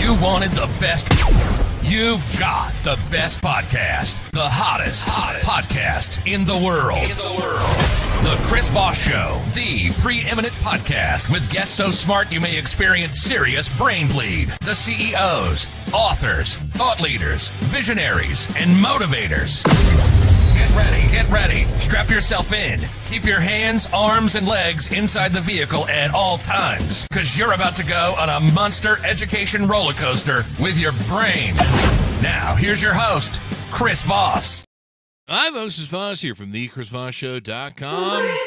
You wanted the best. You've got the best podcast. The hottest podcast in the world. The Chris Voss Show. The preeminent podcast with guests so smart you may experience serious brain bleed. The CEOs, authors, thought leaders, visionaries, and motivators. Get ready. Strap yourself in. Keep your hands, arms, and legs inside the vehicle at all times, because you're about to go on a monster education roller coaster with your brain. Now, here's your host, Chris Voss. Hi, folks. It's Voss here from thechrisvossshow.com.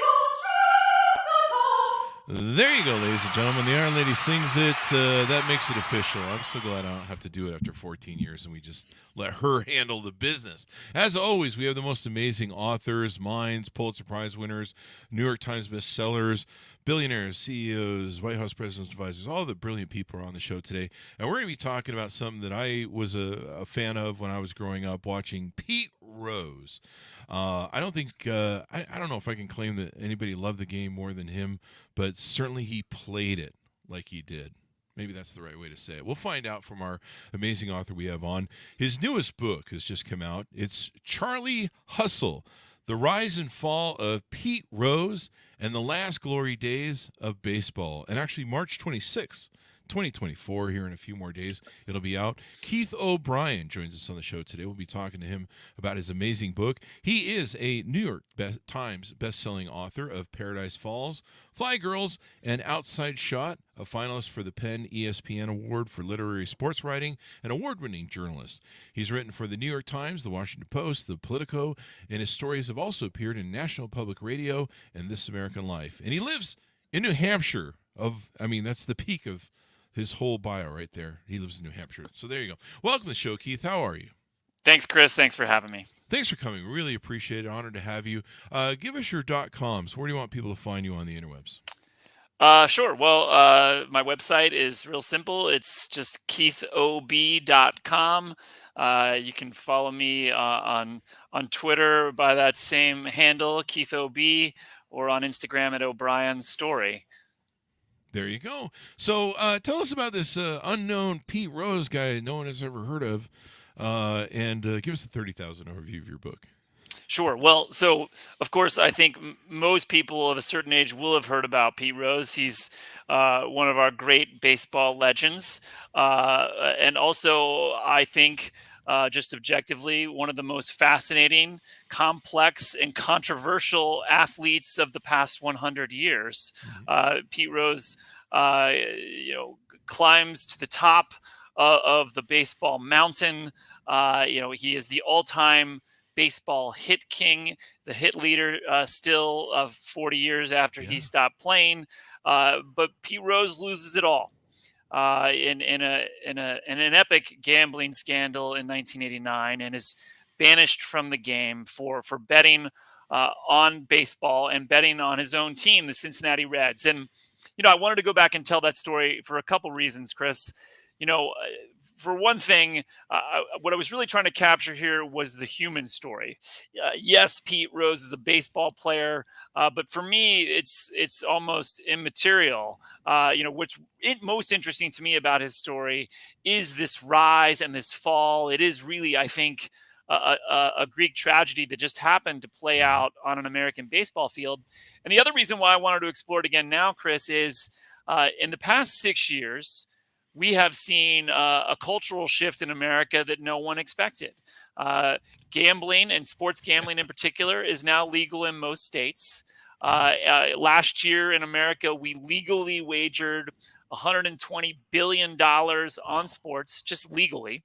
There you go, ladies and gentlemen. The Iron Lady sings it. That makes it official. I'm so glad I don't have to do it after 14 years, and we just let her handle the business. As always, we have the most amazing authors, minds, Pulitzer Prize winners, New York Times bestsellers, billionaires, CEOs, White House presidents, advisors. All the brilliant people are on the show today. And we're going to be talking about something that I was a fan of when I was growing up, watching Pete Rose. I don't think, I don't know if I can claim that anybody loved the game more than him, but certainly he played it like he did. Maybe that's the right way to say it. We'll find out from our amazing author we have on. His newest book has just come out. It's Charlie Hustle, The Rise and Fall of Pete Rose and the Last Glory Days of Baseball. And actually, March 26th, 2024, here in a few more days, it'll be out. Keith O'Brien joins us on the show today. We'll be talking to him about his amazing book. He is a New York Times best-selling author of Paradise Falls, Fly Girls, and Outside Shot, a finalist for the Penn ESPN Award for Literary Sports Writing, an award-winning journalist. He's written for the New York Times, the Washington Post, the Politico, and his stories have also appeared in National Public Radio and This American Life. And he lives in New Hampshire. That's the peak of his whole bio right there. He lives in New Hampshire. So there you go. Welcome to the show, Keith. How are you? Thanks, Chris. Thanks for having me. Thanks for coming. Really appreciate it. Honored to have you. Give us your .coms. Where do you want people to find you on the interwebs? Sure. Well, my website is real simple. It's just keithob.com. You can follow me on Twitter by that same handle, KeithOB, or on Instagram at O'Brien's Story. There you go. So tell us about this unknown Pete Rose guy no one has ever heard of, and give us a 30,000 overview of your book. Sure. Well, so, of course, I think most people of a certain age will have heard about Pete Rose. He's one of our great baseball legends. And also, I think, just objectively, one of the most fascinating, complex, and controversial athletes of the past 100 years. Pete Rose, climbs to the top of the baseball mountain. He is the all-time baseball hit king, the hit leader still of 40 years after he stopped playing. But Pete Rose loses it all in an epic gambling scandal in 1989, and is banished from the game for betting on baseball and betting on his own team, the Cincinnati Reds. And I wanted to go back and tell that story for a couple reasons, Chris. For one thing, what I was really trying to capture here was the human story. Yes, Pete Rose is a baseball player, but for me, it's almost immaterial. What's most interesting to me about his story is this rise and this fall. It is really, I think, a Greek tragedy that just happened to play out on an American baseball field. And the other reason why I wanted to explore it again now, Chris, is in the past 6 years, we have seen a cultural shift in America that no one expected. Gambling, and sports gambling in particular, is now legal in most states. Last year in America, we legally wagered $120 billion on sports, just legally.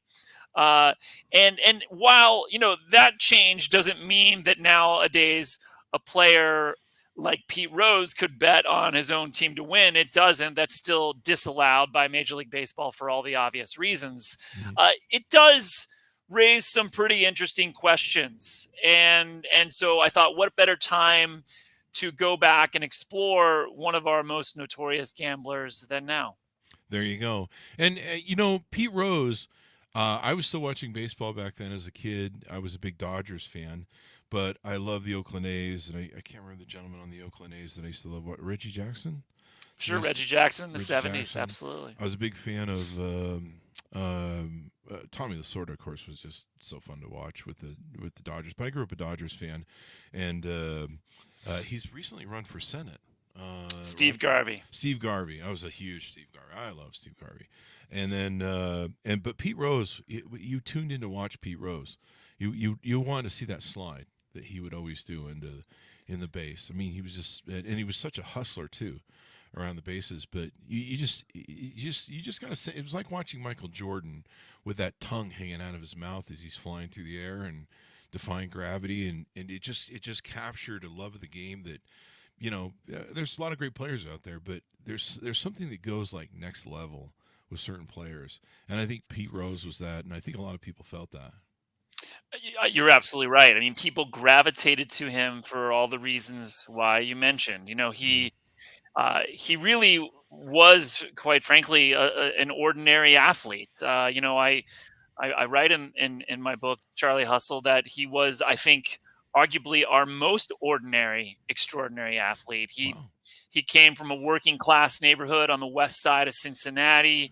And while, that change doesn't mean that nowadays a player like Pete Rose could bet on his own team to win, it doesn't. That's still disallowed by Major League Baseball for all the obvious reasons. It does raise some pretty interesting questions. And so I thought, what better time to go back and explore one of our most notorious gamblers than now? There you go. And, Pete Rose, I was still watching baseball back then as a kid. I was a big Dodgers fan. But I love the Oakland A's, and I can't remember the gentleman on the Oakland A's that I used to love. What, Reggie Jackson? Sure, Reggie Jackson in the Reggie 70s, Jackson. absolutely. I was a big fan of Tommy Lasorda, of course, was just so fun to watch with the Dodgers. But I grew up a Dodgers fan, and he's recently run for Senate. Steve Garvey. Steve Garvey. I was a huge Steve Garvey. I love Steve Garvey. And then but Pete Rose, you tuned in to watch Pete Rose. You wanted to see that slide that he would always do in the base. I mean, he was just, and he was such a hustler too around the bases. But you just gotta say, it was like watching Michael Jordan with that tongue hanging out of his mouth as he's flying through the air and defying gravity, and it just captured a love of the game that. There's a lot of great players out there, but there's something that goes like next level with certain players, and I think Pete Rose was that, and I think a lot of people felt that. You're absolutely right. I mean, people gravitated to him for all the reasons why you mentioned. He really was, quite frankly, an ordinary athlete. I write in my book, Charlie Hustle, that he was, I think, arguably our most ordinary, extraordinary athlete. Wow. He came from a working class neighborhood on the west side of Cincinnati.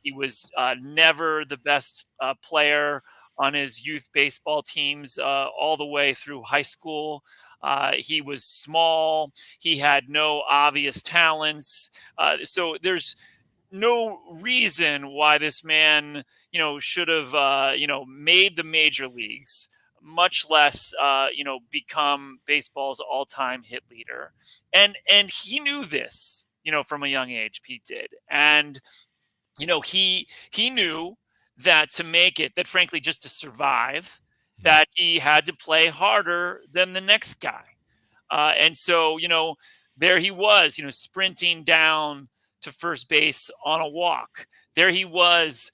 He was never the best player on his youth baseball teams all the way through high school. He was small. He had no obvious talents. So there's no reason why this man, should have, made the major leagues, much less, become baseball's all-time hit leader. And he knew this, from a young age, Pete did. And, he knew that to make it, that frankly, just to survive, that he had to play harder than the next guy. And so, there he was, sprinting down to first base on a walk. There he was,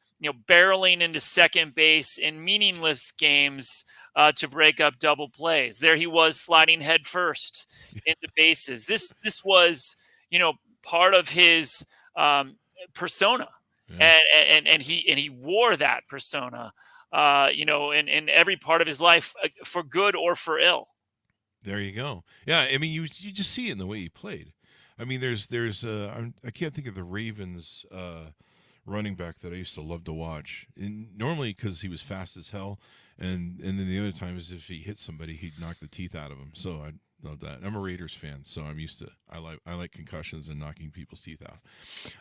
barreling into second base in meaningless games to break up double plays. There he was sliding head first into bases. This was, part of his persona. Yeah. And he wore that persona, in every part of his life, for good or for ill. There you go. Yeah, I mean, you just see it in the way he played. I mean, there's I can't think of the Ravens running back that I used to love to watch. And normally because he was fast as hell, and then the other time is if he hit somebody, he'd knock the teeth out of him. So I love that. I'm a Raiders fan, so I'm used to. I like concussions and knocking people's teeth out.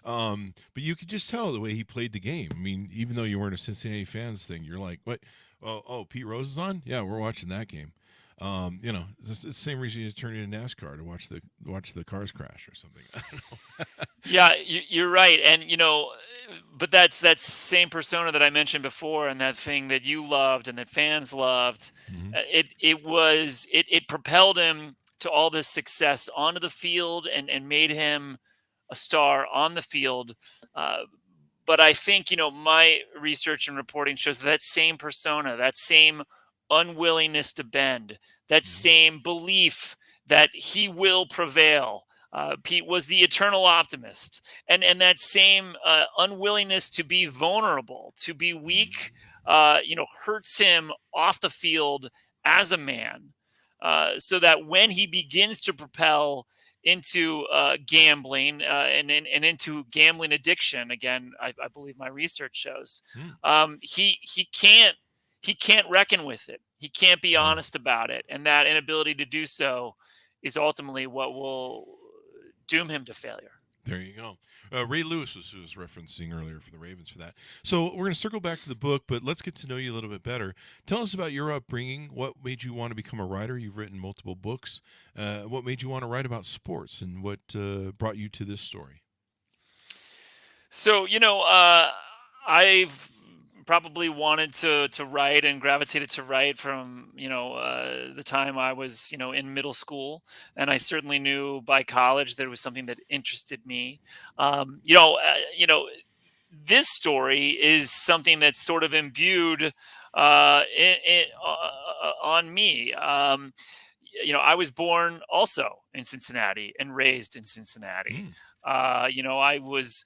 But you could just tell the way he played the game. I mean, even though you weren't a Cincinnati fans thing, you're like, what? Oh, Pete Rose is on? Yeah, we're watching that game. It's the same reason you turn into NASCAR to watch the cars crash or something. I don't know. Yeah, you're right, and but that's that same persona that I mentioned before, and that thing that you loved and that fans loved. Mm-hmm. It propelled him to all this success onto the field and made him a star on the field. But I think my research and reporting shows that same persona, that same unwillingness to bend, that same belief that he will prevail. Pete was the eternal optimist, and that same unwillingness to be vulnerable, to be weak, hurts him off the field as a man. So that when he begins to propel into gambling and into gambling addiction, again, I believe my research shows, he can't reckon with it. He can't be honest about it. And that inability to do so is ultimately what will doom him to failure. There you go. Ray Lewis was referencing earlier for the Ravens for that. So we're going to circle back to the book, but let's get to know you a little bit better. Tell us about your upbringing. What made you want to become a writer? You've written multiple books. What made you want to write about sports, and what brought you to this story? So, I've probably wanted to write and gravitated to write from the time I was in middle school, and I certainly knew by college that it was something that interested me. This story is something that's sort of imbued on me. I was born also in Cincinnati and raised in Cincinnati. I was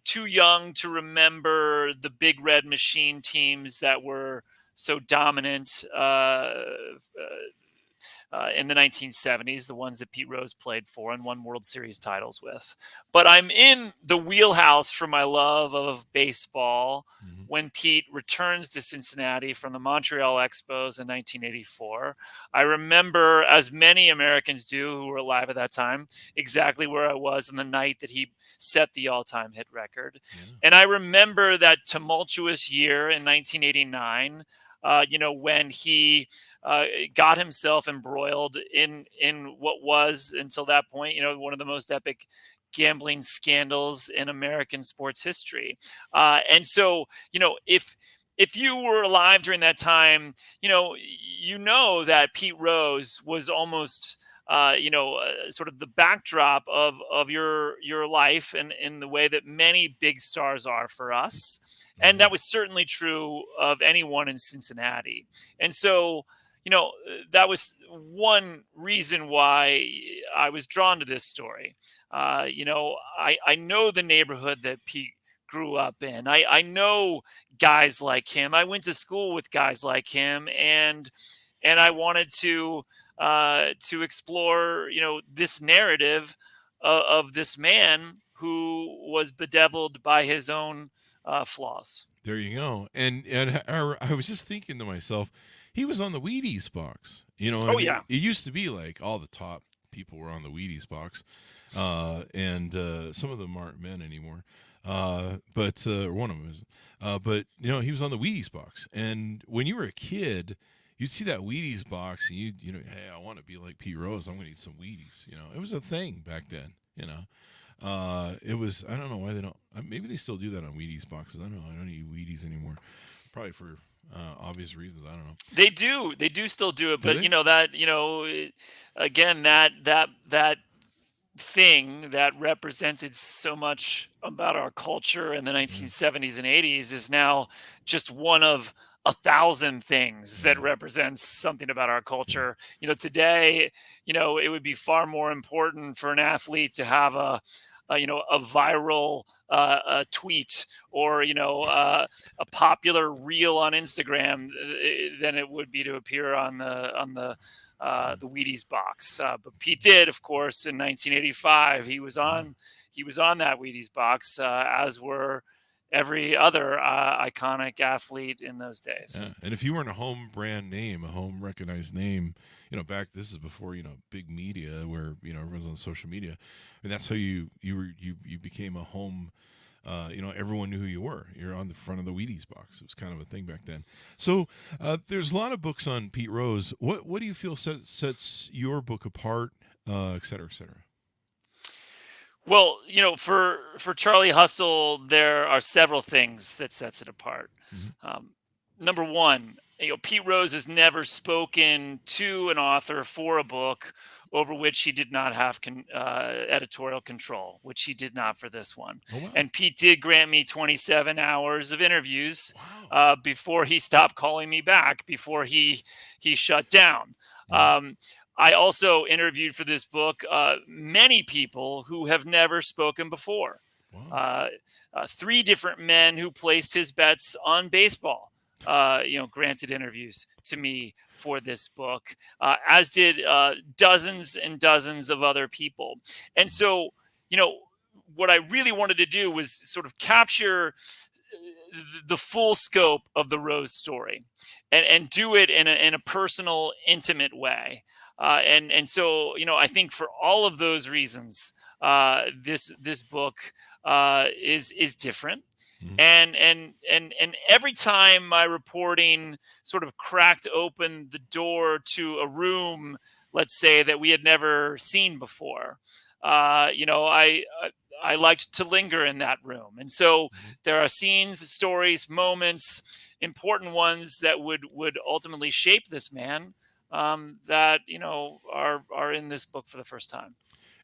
too young to remember the Big Red Machine teams that were so dominant in the 1970s, the ones that Pete Rose played for and won World Series titles with. But I'm in the wheelhouse for my love of baseball when Pete returns to Cincinnati from the Montreal Expos in 1984. I remember, as many Americans do who were alive at that time, exactly where I was on the night that he set the all-time hit record. And I remember that tumultuous year in 1989, when he got himself embroiled in what was, until that point, one of the most epic gambling scandals in American sports history. And so, if you were alive during that time, that Pete Rose was almost, sort of the backdrop of your life, and in the way that many big stars are for us. And that was certainly true of anyone in Cincinnati. And so, that was one reason why I was drawn to this story. I know the neighborhood that Pete grew up in. I know guys like him. I went to school with guys like him, and I wanted to explore, this narrative of this man who was bedeviled by his own flaws. There you go. And I was just thinking to myself, he was on the Wheaties box. Yeah. It used to be like all the top people were on the Wheaties box, and some of them aren't men anymore. But one of them is. But he was on the Wheaties box, and when you were a kid, you'd see that Wheaties box, and hey, I want to be like Pete Rose. I'm going to eat some Wheaties. It was a thing back then. It was. I don't know why they don't. Maybe they still do that on Wheaties boxes. I don't know. I don't eat Wheaties anymore. Probably for obvious reasons. I don't know. They do still do it, but again, that thing that represented so much about our culture in the 1970s and 80s is now just one of 1,000 things that represents something about our culture. Today, it would be far more important for an athlete to have a viral tweet or a popular reel on Instagram than it would be to appear on the Wheaties box. But Pete did, of course, in 1985. He was on that Wheaties box, as were every other iconic athlete in those days. Yeah. And if you weren't a home brand name, a home recognized name, this is before, big media where, everyone's on social media. And that's how you became a home, everyone knew who you were. You're on the front of the Wheaties box. It was kind of a thing back then. So there's a lot of books on Pete Rose. What do you feel sets your book apart, et cetera, et cetera? Well, for Charlie Hustle, there are several things that sets it apart. Number one, Pete Rose has never spoken to an author for a book over which he did not have editorial control, which he did not for this one. Oh, wow. And Pete did grant me 27 hours of interviews before he stopped calling me back, before he shut down. I also interviewed for this book many people who have never spoken before. Wow. 3 different men who placed his bets on baseball, granted interviews to me for this book, as did dozens and dozens of other people. And so, what I really wanted to do was sort of capture the full scope of the Rose story and do it in a personal, intimate way. And so, I think for all of those reasons, this book is different. And every time my reporting sort of cracked open the door to a room, let's say, that we had never seen before, I liked to linger in that room. And so there are scenes, stories, moments, important ones that would ultimately shape this man, that are in this book for the first time.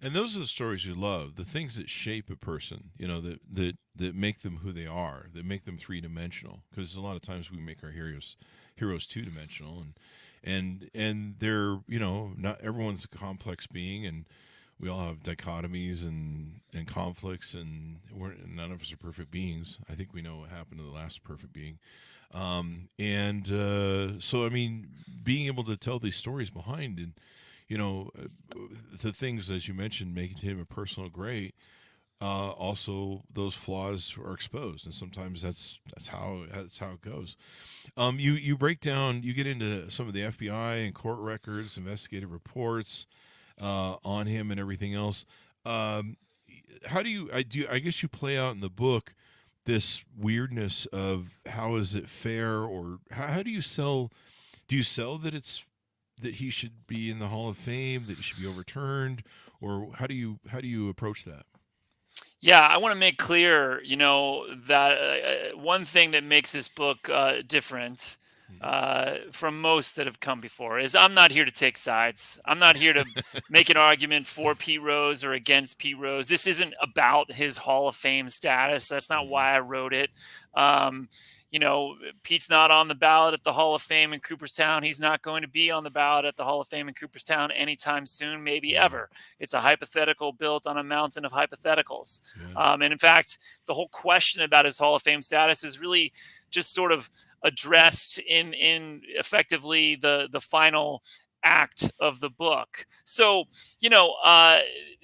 And those are the stories you love, the things that shape a person, that make them who they are, that make them 3-dimensional. Because a lot of times we make our heroes 2-dimensional, and they're not everyone's a complex being, and we all have dichotomies and conflicts, and none of us are perfect beings. I think we know what happened to the last perfect being. So, I mean, being able to tell these stories behind, and the things, as you mentioned, making him a personal great, also those flaws are exposed, and sometimes that's how it goes. You break down, you get into some of the FBI and court records, investigative reports on him, and everything else. Um, how do you? I guess you play out in the book this weirdness of how is it fair, or how do you sell? Do you sell that that he should be in the Hall of Fame, that he should be overturned, or how do you approach that? Yeah, I want to make clear, that one thing that makes this book different from most that have come before is I'm not here to take sides. I'm not here to make an argument for Pete Rose or against Pete Rose. This isn't about his Hall of Fame status. That's not why I wrote it. Um, Pete's not on the ballot at the Hall of Fame in Cooperstown. He's not going to be on the ballot at the Hall of Fame in Cooperstown anytime soon, maybe ever. It's a hypothetical built on a mountain of hypotheticals. Yeah. And in fact, the whole question about his Hall of Fame status is really just sort of addressed in effectively the final act of the book. So,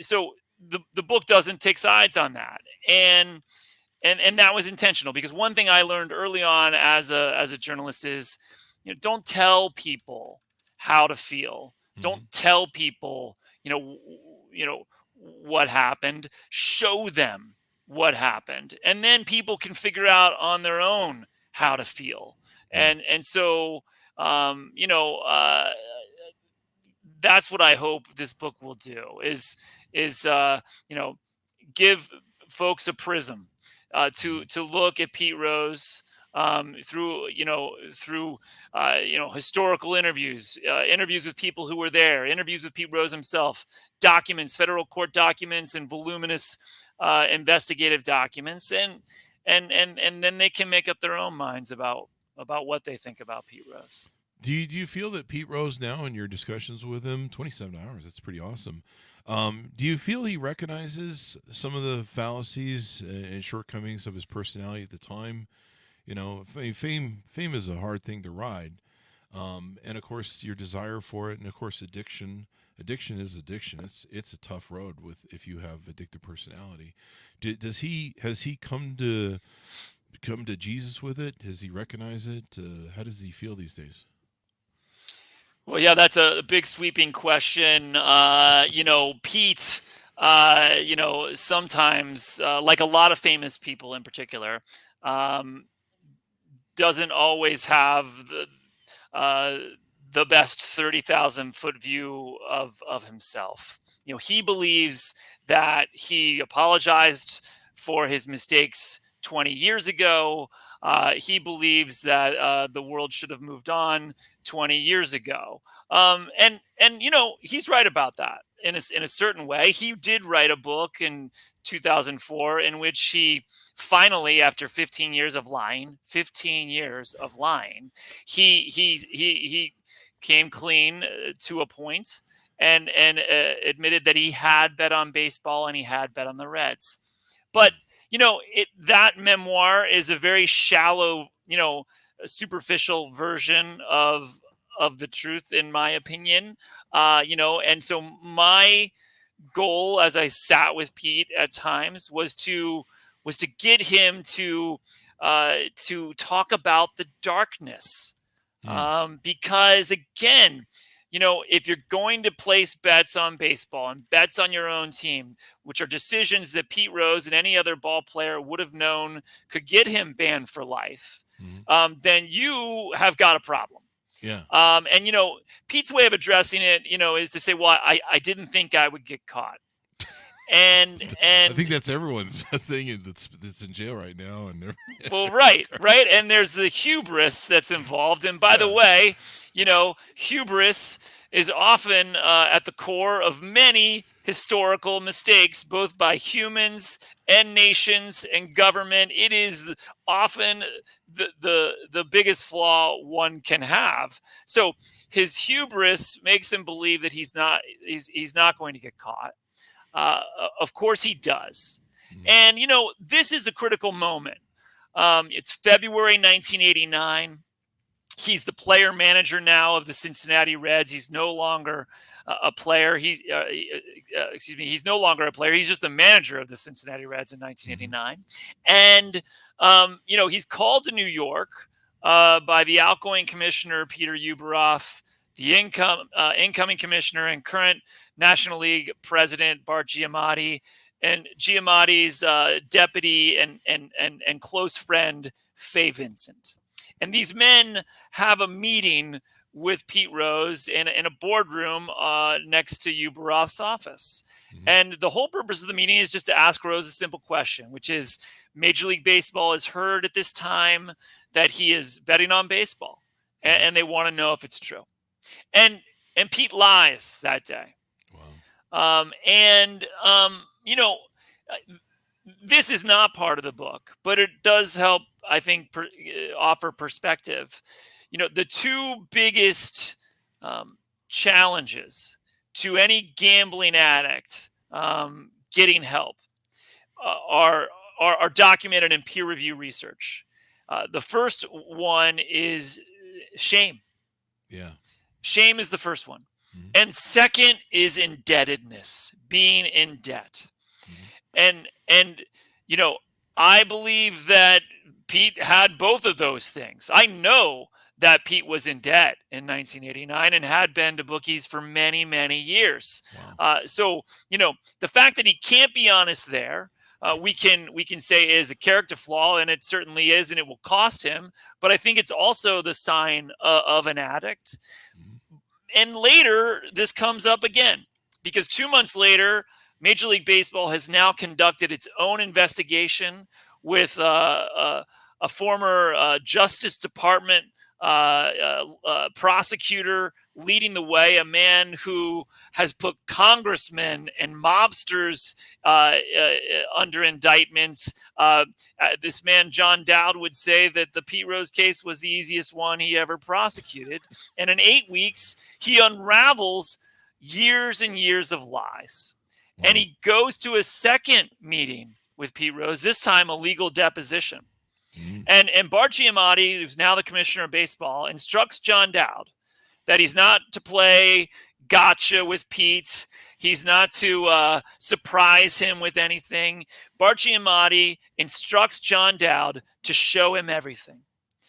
so the book doesn't take sides on that. And that was intentional, because one thing I learned early on as a journalist is, don't tell people how to feel. Mm-hmm. Don't tell people, what happened. Show them what happened, and then people can figure out on their own how to feel. And so, that's what I hope this book will do is give folks a prism to look at Pete Rose through historical interviews, interviews with people who were there, interviews with Pete Rose himself, documents, federal court documents, and voluminous investigative documents, and then they can make up their own minds about what they think about Pete Rose. Do you feel that Pete Rose now, in your discussions with him, 27 hours, that's pretty awesome. Do you feel he recognizes some of the fallacies and shortcomings of his personality at the time? Fame is a hard thing to ride. And of course your desire for it. And of course, addiction is addiction. It's a tough road if you have addictive personality. Has he come to Jesus with it? Has he recognized it? How does he feel these days? Well, yeah, that's a big sweeping question. Pete, sometimes, like a lot of famous people in particular, doesn't always have the best 30,000 foot view of himself. He believes that he apologized for his mistakes 20 years ago. He believes that the world should have moved on 20 years ago. And he's right about that in a certain way. He did write a book in 2004 in which he finally, after 15 years of lying, he came clean to a point and admitted that he had bet on baseball and he had bet on the Reds. But that memoir is a very shallow, superficial version of the truth, in my opinion. And so my goal, as I sat with Pete at times, was to get him to talk about the darkness, because again, if you're going to place bets on baseball and bets on your own team, which are decisions that Pete Rose and any other ball player would have known could get him banned for life, then you have got a problem. Yeah. And Pete's way of addressing it, is to say, well, I didn't think I would get caught. And I think that's everyone's thing that's in jail right now. And well, right. And there's the hubris that's involved. And by the way, hubris is often at the core of many historical mistakes, both by humans and nations and government. It is often the biggest flaw one can have. So his hubris makes him believe that he's not going to get caught. Of course he does. Mhm. And, this is a critical moment. It's February 1989. He's the player manager now of the Cincinnati Reds. He's no longer a player. He's no longer a player. He's just the manager of the Cincinnati Reds in 1989. And, he's called to New York by the outgoing commissioner, Peter Ueberroth, the incoming commissioner and current National League president, Bart Giamatti, and Giamatti's deputy and close friend, Fay Vincent. And these men have a meeting with Pete Rose in a boardroom next to Ueberroth's office. Mm-hmm. And the whole purpose of the meeting is just to ask Rose a simple question, which is Major League Baseball has heard at this time that he is betting on baseball, and they want to know if it's true. And Pete lies that day. Wow. This is not part of the book, but it does help, I think, offer perspective. The two biggest challenges to any gambling addict getting help are documented in peer review research. The first one is shame. Yeah. Shame is the first one. Mm-hmm. And second is indebtedness, being in debt. Mm-hmm. And I believe that Pete had both of those things. I know that Pete was in debt in 1989 and had been to bookies for many, many years. Wow. So the fact that he can't be honest there, we can say is a character flaw, and it certainly is, and it will cost him. But I think it's also the sign of an addict. Mm-hmm. And later, this comes up again, because 2 months later, Major League Baseball has now conducted its own investigation with a former Justice Department prosecutor leading the way, a man who has put congressmen and mobsters under indictments. This man, John Dowd, would say that the Pete Rose case was the easiest one he ever prosecuted. And in 8 weeks, he unravels years and years of lies. Wow. And he goes to a second meeting with Pete Rose, this time a legal deposition. Mm-hmm. And Bart Giamatti, who's now the commissioner of baseball, instructs John Dowd that he's not to play gotcha with Pete. He's not to surprise him with anything. Bart Giamatti instructs John Dowd to show him everything.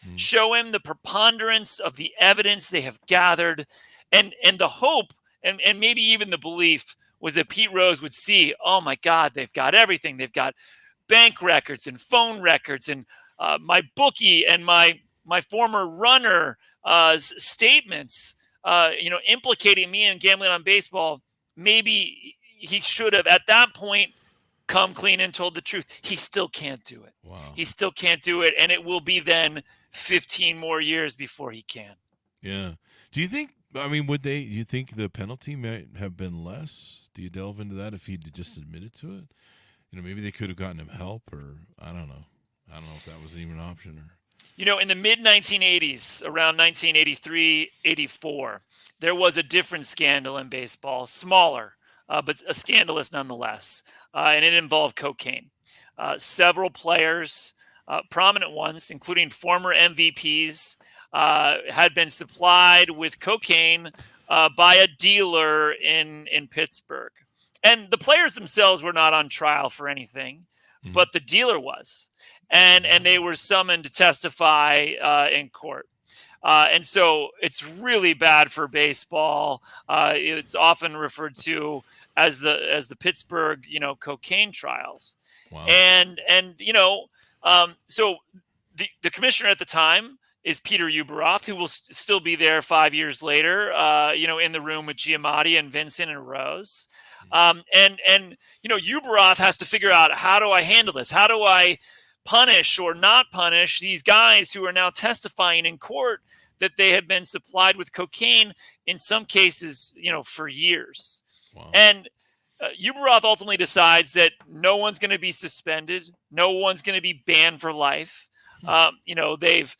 Mm-hmm. Show him the preponderance of the evidence they have gathered. And the hope, and maybe even the belief, was that Pete Rose would see, oh my God, they've got everything. They've got bank records and phone records and my bookie and my former runner statements, implicating me in gambling on baseball. Maybe he should have, at that point, come clean and told the truth. He still can't do it. Wow. He still can't do it, and it will be then 15 more years before he can. Yeah. Do you think, you think the penalty might have been less? Do you delve into that if he'd just admitted to it? Maybe they could have gotten him help, or I don't know. I don't know if that was even an option. In the mid-1980s, around 1983, 84, there was a different scandal in baseball, smaller, but a scandalous nonetheless, and it involved cocaine. Several players, prominent ones, including former MVPs, had been supplied with cocaine by a dealer in Pittsburgh. And the players themselves were not on trial for anything, but the dealer was. And they were summoned to testify in court. And so it's really bad for baseball. It's often referred to as the Pittsburgh, cocaine trials. Wow. So the commissioner at the time is Peter Ueberroth, who will still be there 5 years later, in the room with Giamatti and Vincent and Rose. Ueberroth has to figure out, how do I handle this? How do I punish or not punish these guys who are now testifying in court that they have been supplied with cocaine, in some cases, for years. Wow. And Ueberroth ultimately decides that no one's going to be suspended. No one's going to be banned for life. They've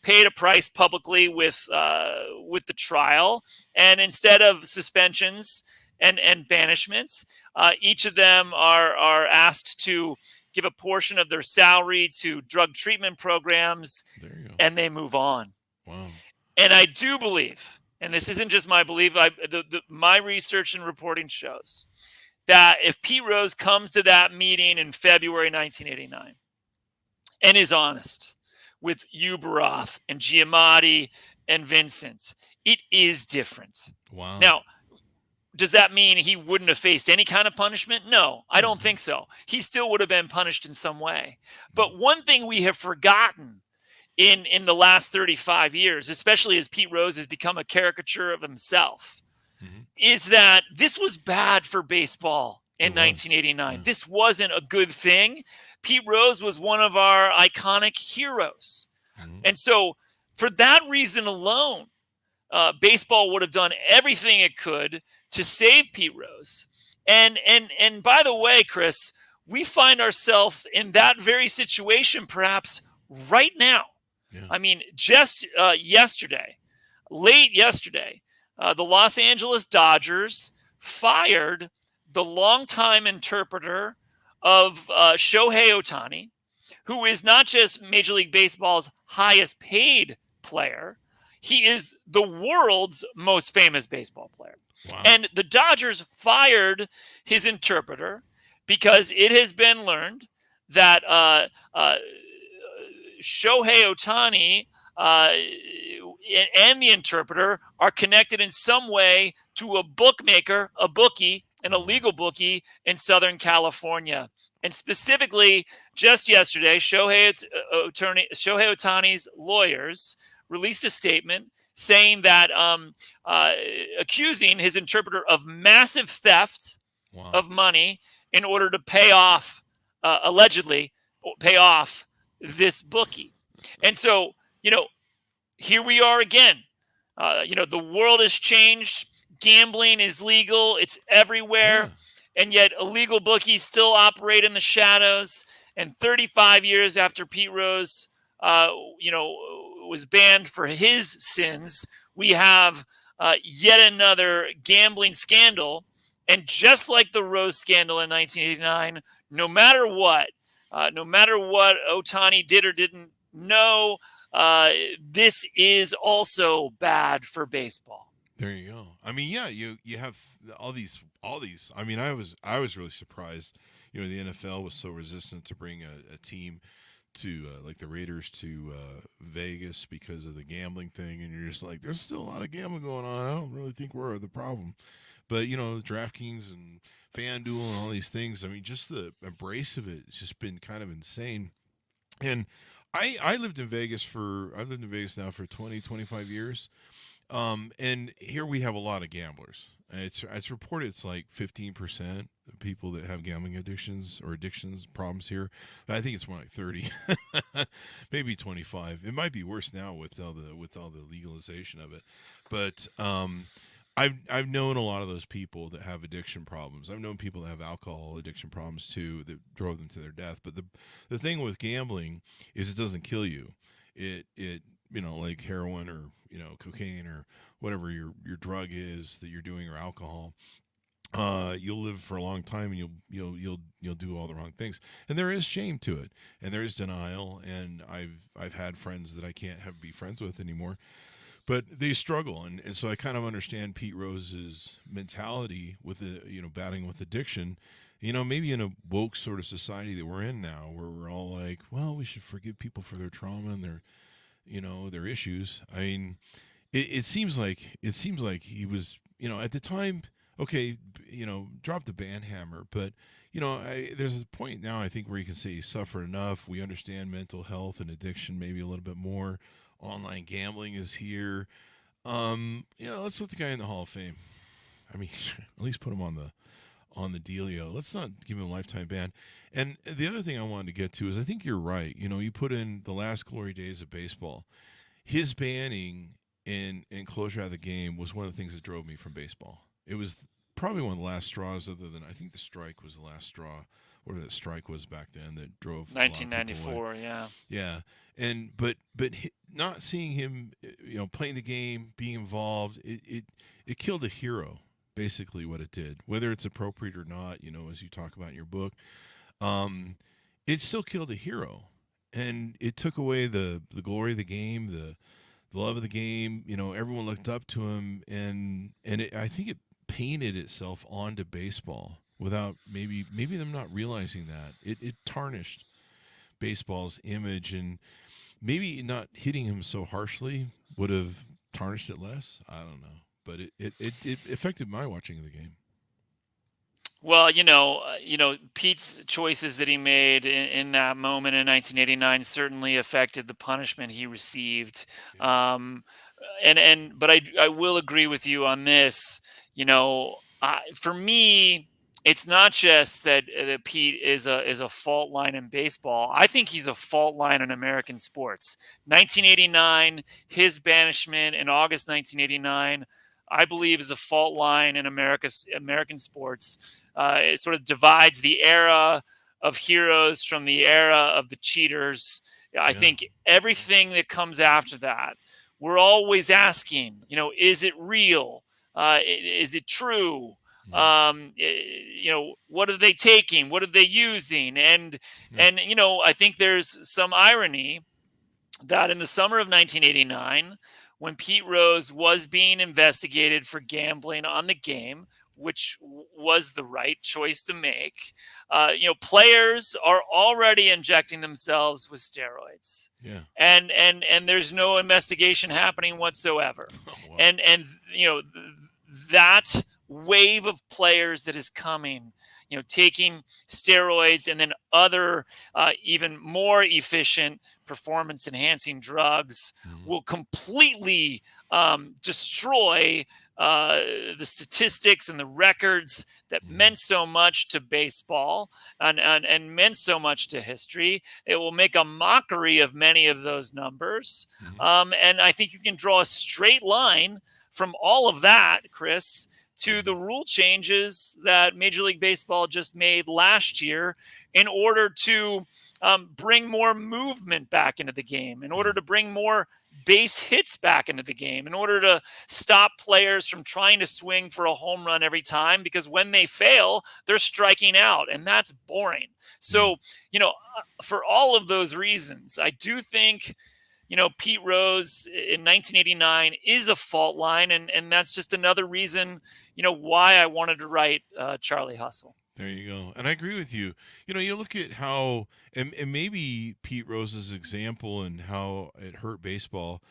paid a price publicly with the trial. And instead of suspensions, and banishment. Each of them are asked to give a portion of their salary to drug treatment programs, There you go. and they move on. Wow. And I do believe, and this isn't just my belief, my research and reporting shows that if Pete Rose comes to that meeting in February 1989 and is honest with Uberoth and Giamatti and Vincent, it is different. Wow. Now, does that mean he wouldn't have faced any kind of punishment? No, I don't think so. He still would have been punished in some way. But one thing we have forgotten in the last 35 years, especially as Pete Rose has become a caricature of himself, is that this was bad for baseball in 1989. Yeah. This wasn't a good thing. Pete Rose was one of our iconic heroes. And so for that reason alone, baseball would have done everything it could to save Pete Rose. And by the way, Chris, we find ourselves in that very situation perhaps right now. Yeah. I mean, just late yesterday, the Los Angeles Dodgers fired the longtime interpreter of Shohei Ohtani, who is not just Major League Baseball's highest paid player, he is the world's most famous baseball player. Wow. And the Dodgers fired his interpreter because it has been learned that Shohei Ohtani and the interpreter are connected in some way to a bookmaker, a bookie, an illegal bookie in Southern California. And specifically, just yesterday, Shohei Ohtani's lawyers released a statement saying that accusing his interpreter of massive theft of money in order to pay off, allegedly pay off this bookie. And so, here we are again. The world has changed. Gambling is legal. It's everywhere. Yeah. And yet illegal bookies still operate in the shadows. And 35 years after Pete Rose, was banned for his sins, we have yet another gambling scandal. And just like the Rose scandal in 1989, no matter what Ohtani did or didn't know, this is also bad for baseball. There you go. I mean, yeah, you have all these. I mean, I was really surprised. The NFL was so resistant to bring a team to like the Raiders to Vegas because of the gambling thing, and you're just like, there's still a lot of gambling going on. I don't really think we're the problem. But DraftKings and FanDuel and all these things. I mean, just the embrace of it has just been kind of insane. And I lived in Vegas now for 20, 25 years. And here we have a lot of gamblers. It's reported it's like 15% of people that have gambling addictions problems here. I think it's more like 30, maybe 25. It might be worse now with all the legalization of it. But I've known a lot of those people that have addiction problems. I've known people that have alcohol addiction problems too that drove them to their death. But the thing with gambling is it doesn't kill you. It like heroin or cocaine or whatever your drug is that you're doing or alcohol. You'll live for a long time and you'll do all the wrong things. And there is shame to it, and there is denial. And I've had friends that I can't be friends with anymore. But they struggle, and so I kind of understand Pete Rose's mentality with battling with addiction. Maybe in a woke sort of society that we're in now, where we're all like, well, we should forgive people for their trauma and their issues. I mean, it seems like he was, at the time, okay, drop the ban hammer, but there's a point now I think where you can say he suffered enough. We understand mental health and addiction maybe a little bit more. Online gambling is here. Let's let the guy in the Hall of Fame. I mean, at least put him on the dealio. Let's not give him a lifetime ban. And the other thing I wanted to get to is I think you're right. You put in the last glory days of baseball. His banning and closure out of the game was one of the things that drove me from baseball. It was probably one of the last straws, other than I think the strike was the last straw, whatever that strike was back then that drove 1994. Yeah. And but not seeing him, playing the game, being involved, it killed a hero. basically what it did. Whether it's appropriate or not, as you talk about in your book, it still killed a hero, and it took away the glory of the game, the love of the game. Everyone looked up to him, and I think it painted itself onto baseball without maybe them not realizing that it tarnished baseball's image, and maybe not hitting him so harshly would have tarnished it less. I don't know, but it affected my watching of the game. Well, Pete's choices that he made in that moment in 1989 certainly affected the punishment he received. But I will agree with you on this. For me, it's not just that Pete is a fault line in baseball. I think he's a fault line in American sports. 1989, his banishment in August 1989, I believe, is a fault line in American sports. It sort of divides the era of heroes from the era of the cheaters. I think everything that comes after that, we're always asking, is it real? Is it true? What are they taking? What are they using? And I think there's some irony that in the summer of 1989, when Pete Rose was being investigated for gambling on the game, which was the right choice to make, players are already injecting themselves with steroids. Yeah. And there's no investigation happening whatsoever. Oh, wow. And that wave of players that is coming, taking steroids and then other even more efficient performance enhancing drugs will completely destroy the statistics and the records that meant so much to baseball and meant so much to history. It will make a mockery of many of those numbers. And I think you can draw a straight line from all of that, Chris, to the rule changes that Major League Baseball just made last year in order to bring more movement back into the game, in order to bring more base hits back into the game, in order to stop players from trying to swing for a home run every time, because when they fail, they're striking out, and that's boring. So, for all of those reasons, I do think Pete Rose in 1989 is a fault line, and that's just another reason, why I wanted to write Charlie Hustle. There you go. And I agree with you. You look at how, and maybe Pete Rose's example and how it hurt baseball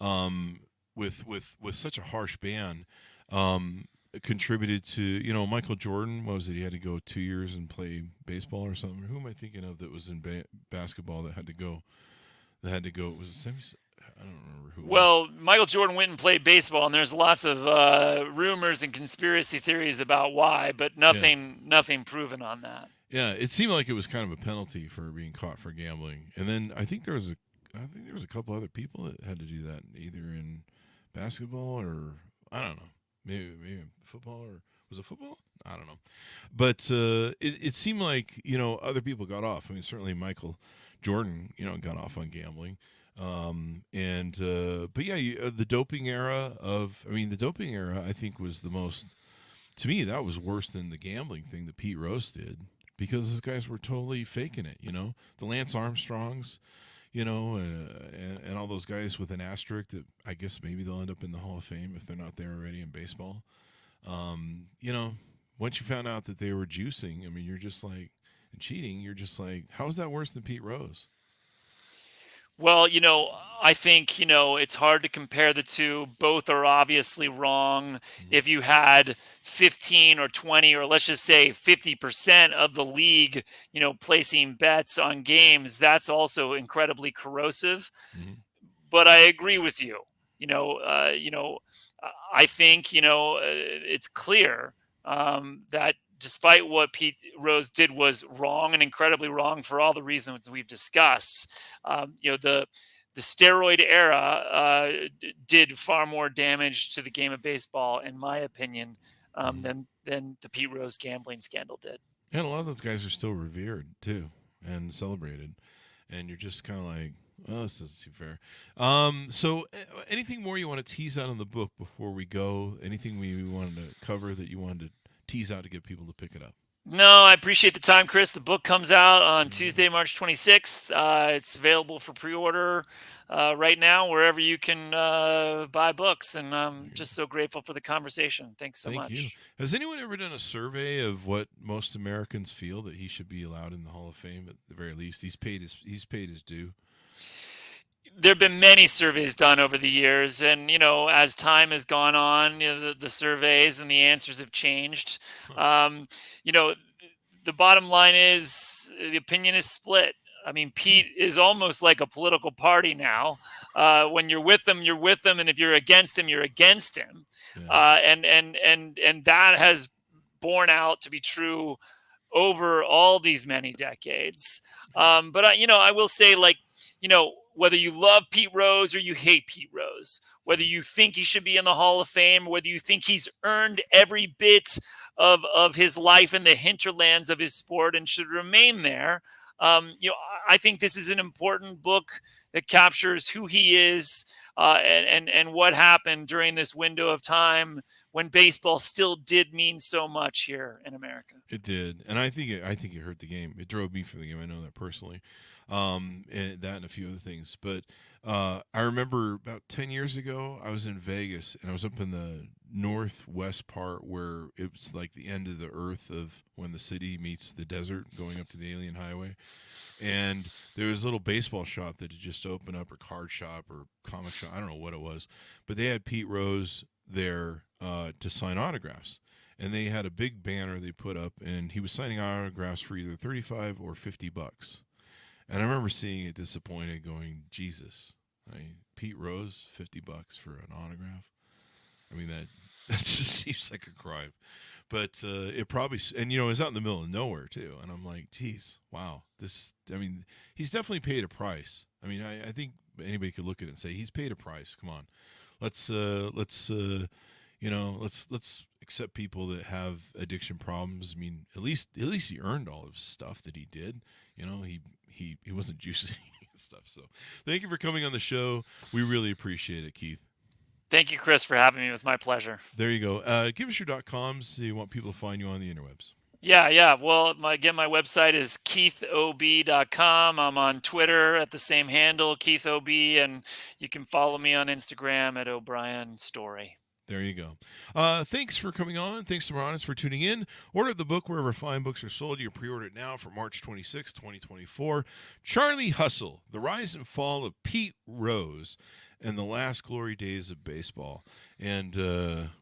with such a harsh ban contributed to, Michael Jordan, what was it? He had to go 2 years and play baseball or something. Who am I thinking of that was in basketball that had to go? Was it I don't remember who. Well, Michael Jordan went and played baseball, and there's lots of rumors and conspiracy theories about why, but nothing proven on that. Yeah, it seemed like it was kind of a penalty for being caught for gambling, and then I think there was a couple other people that had to do that, either in basketball or I don't know, maybe football, or was it football? I don't know, but it seemed like other people got off. I mean, certainly Michael Jordan, got off on gambling. But yeah, the doping era I think was the most, to me, that was worse than the gambling thing that Pete Rose did, because those guys were totally faking it, the Lance Armstrongs, and all those guys with an asterisk that I guess maybe they'll end up in the Hall of Fame if they're not there already in baseball. Once you found out that they were juicing, I mean, you're just like, and cheating, you're just like, how is that worse than Pete Rose? Well, I think, it's hard to compare the two. Both are obviously wrong. If you had 15 or 20, or let's just say 50% of the league, placing bets on games, that's also incredibly corrosive. But I agree with you. I think, it's clear that despite what Pete Rose did was wrong and incredibly wrong for all the reasons we've discussed, the steroid era did far more damage to the game of baseball, in my opinion, than the Pete Rose gambling scandal did. And a lot of those guys are still revered too and celebrated. and you're just kind of like, well, this doesn't seem fair. So anything more you want to tease out on the book before we go? Anything we wanted to cover that you wanted to tease out to get people to pick it up? No, I appreciate the time, Chris. The book comes out on Tuesday, March 26th. It's available for pre-order right now wherever you can buy books, and I'm just so grateful for the conversation. Thanks so Thank much. you. Has anyone ever done a survey of what most Americans feel that he should be allowed in the Hall of Fame at the very least? He's paid his due. There have been many surveys done over the years, and as time has gone on, the surveys and the answers have changed. You know, the bottom line is the opinion is split. I mean, Pete is almost like a political party now. When you're with them, you're with them, and if you're against him, you're against him. Yeah. And that has borne out to be true over all these many decades. But I will say, whether you love Pete Rose or you hate Pete Rose, whether you think he should be in the Hall of Fame, whether you think he's earned every bit of his life in the hinterlands of his sport and should remain there, I think this is an important book that captures who he is and what happened during this window of time when baseball still did mean so much here in America. It did, and I think it hurt the game. It drove me from the game. I know that personally. And that and a few other things. But I remember about 10 years ago, I was in Vegas, and I was up in the northwest part where it was like the end of the earth of when the city meets the desert, going up to the Alien Highway. And there was a little baseball shop that had just opened up, or card shop, or comic shop. I don't know what it was. But they had Pete Rose there to sign autographs. And they had a big banner they put up, and he was signing autographs for either $35 or $50. And I remember seeing it disappointed, going, Jesus, Pete Rose, $50 for an autograph. I mean, that just seems like a crime. But it probably, and it was out in the middle of nowhere too. And I'm like, geez, wow, he's definitely paid a price. I mean, I think anybody could look at it and say he's paid a price. Come on, let's accept people that have addiction problems. I mean, at least he earned all of his stuff that he did. He wasn't juicing and stuff. So thank you for coming on the show. We really appreciate it, Keith. Thank you, Chris, for having me. It was my pleasure. There you go. Give us your .coms so you want people to find you on the interwebs. Yeah. Well, my website is keithob.com. I'm on Twitter at the same handle, KeithOB, and you can follow me on Instagram at O'Brien Story. There you go. Thanks for coming on. Thanks to Moranis for tuning in. Order the book wherever fine books are sold. You can pre-order it now for March 26, 2024. Charlie Hustle, The Rise and Fall of Pete Rose and the Last Glory Days of Baseball. And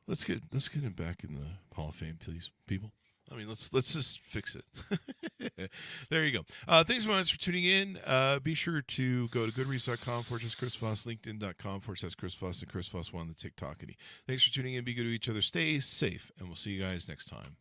let's get him back in the Hall of Fame, please, people. I mean, let's just fix it. There you go. Thanks so much for tuning in. Be sure to go to goodreads.com/Chris Foss, LinkedIn.com/Chris Foss, and Chris Foss1, the TikTokity. Thanks for tuning in. Be good to each other. Stay safe, and we'll see you guys next time.